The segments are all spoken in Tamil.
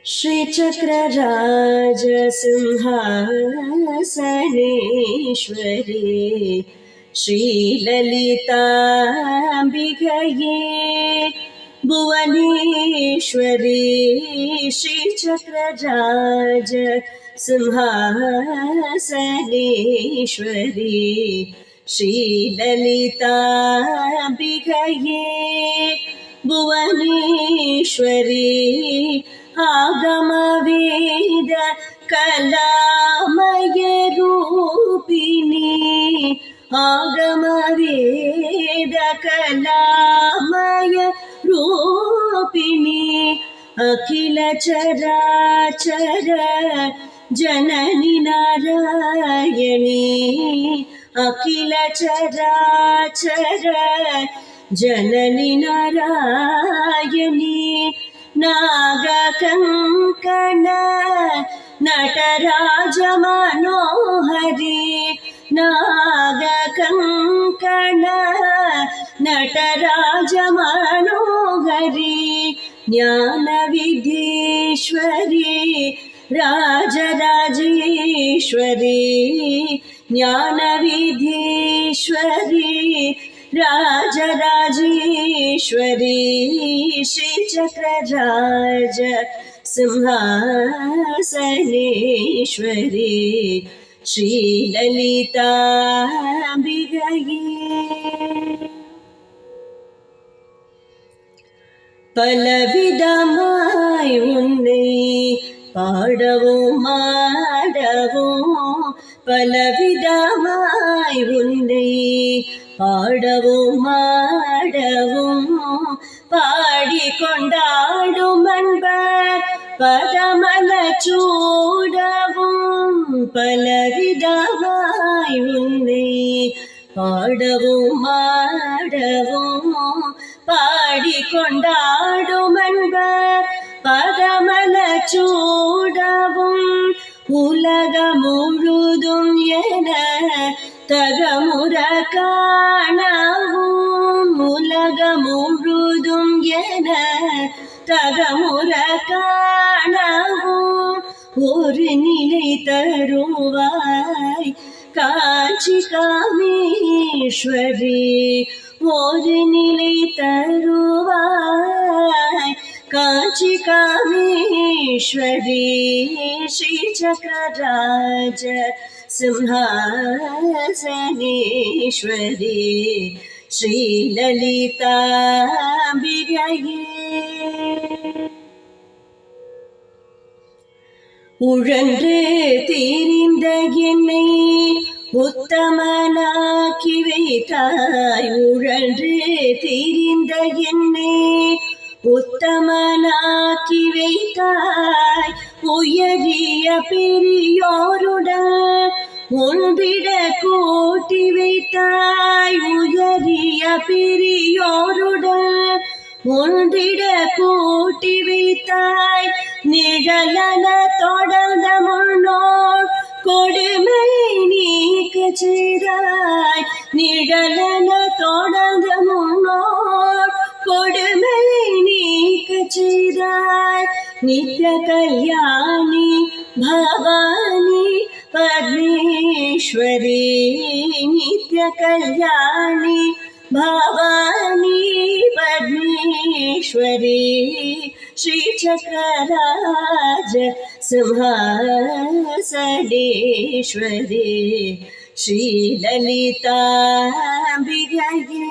श्रीचक्रराजसिंहासनेश्वरी श्रीललिताम्बिकये भुवनेश्वरी श्रीचक्रराजसिंहासनेश्वरी श्रीललिताम्बिकये भुवनेश्वरी आगमवेद कलामय रूपिणी आगमवेद कलामय रूपिणी अखिल चराचर जननी नारायणी अखिल चराचर जननी नारायणी नागकङ्कण नटराज मनोहरी नागकङ्कण नटराज मनोहरी ज्ञानविधीश्वरी राजराजेश्वरी ज्ञानविधीश्वरी राजराजेश्वरी श्रीचक्रराज सिंहासनेश्वरी श्रीललिताम्बिकये பலவிதமாய் உன்னை பாடவும் ஆடவும் பலவிதமாய் உன்னை பாடவும் ஆடவும் பாடிக்கொண்டாடும் அன்பர் பதமல சூடவும் பலவிதமாய் உன்னை பாடவும் ஆடவும் பாடிக்கொண்டாடும் அன்பர் பதமல சூடவும் உலகம் முழுதும் என தகமுற காணவும் உலகம் முழுதும் என தகமுற காணவும் ஒரு நிலை தருவாய் காஞ்சி காமேஸ்வரி ஒரு நிலை தருவாய் காஞ்சி காமேஸ்வரி ஸ்ரீசக்கரராஜ சிம்ஹாசனேஸ்வரி ஸ்ரீலலிதாம்பிகையே உழன்று தீரிந்த என்னை உத்தமனாக்கி வைத்தாய் உழன்று தீரிந்த என்னை உத்தமனாக்கி வைத்தாய் உயரிய பெரியோருடன் ஒன்றிட கூட்டி வைத்தாய் உயரிய பெரியோருடன் ஒன்றிட கூட்டி வைத்தாய் நிழலன தொடர்ந்த முன்னோர் கொடுமை நீக்க செய்தாய் நிழலன தொடர்ந்த முன்னோர் கொடுமை நீக்க செய்தாய் நித்ய கல்யாணி பவானி பரமேஸ்வரி நித்ய கல்யாணி பவானி பரமேஸ்வரி श्रीचक्रराज सिंहासनेश्वरी श्रीललिताम्बिकये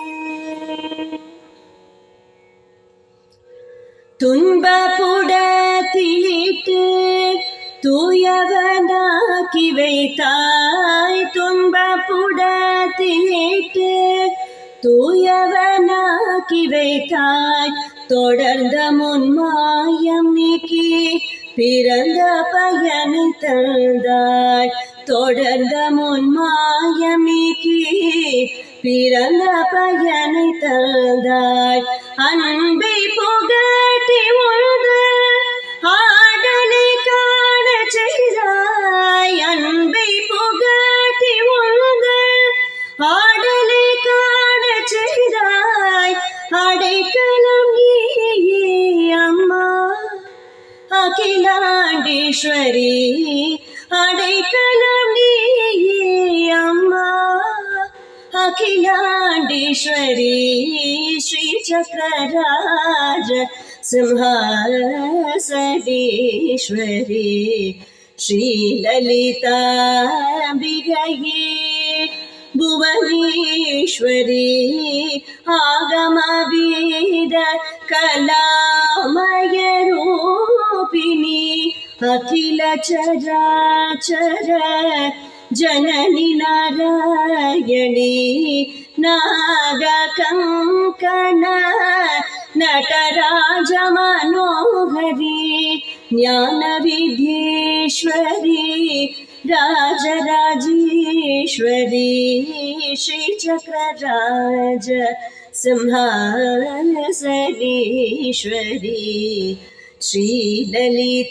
துன்பப்புடத்திலிட்டு தூயவனாக்கி வைத்தாய் துன்பப்புடத்திலிட்டு தூயவனாக்கி வைத்தாய் தொடர்ந்த முன்மாயம் நீக்கி பிறந்த பயனை தந்தாய் தொடர்ந்த முன்மாயம் நீக்கி பிறந்த பயனை தந்தாய் அன்பை புகட்டி உழுது ஆடலை காண செய்தாய் அன்பை புகட்டி உழுது ஆடலை காண செய்தாய் அடைக்கலம் நீயே அம்மா அகிலாண்டீஸ்வரி அடைக்கலம் நீயே அம்மா அகிலாண்டீஸ்வரி ஸ்ரீ சக்கரராஜ சிம்ஹாசனீஸ்வரி श्रीललिताम्बिकये भुवनेश्वरी आगमवेद कलामयरूपिणी अखिल चराचर जननी नारायणी नागकङ्कण नटराज मनोहरी ज्ञानविद्येश्वरी राजराजेश्वरी श्रीचक्रराज सिंहासनेश्वरी श्रीललिताम्बिकये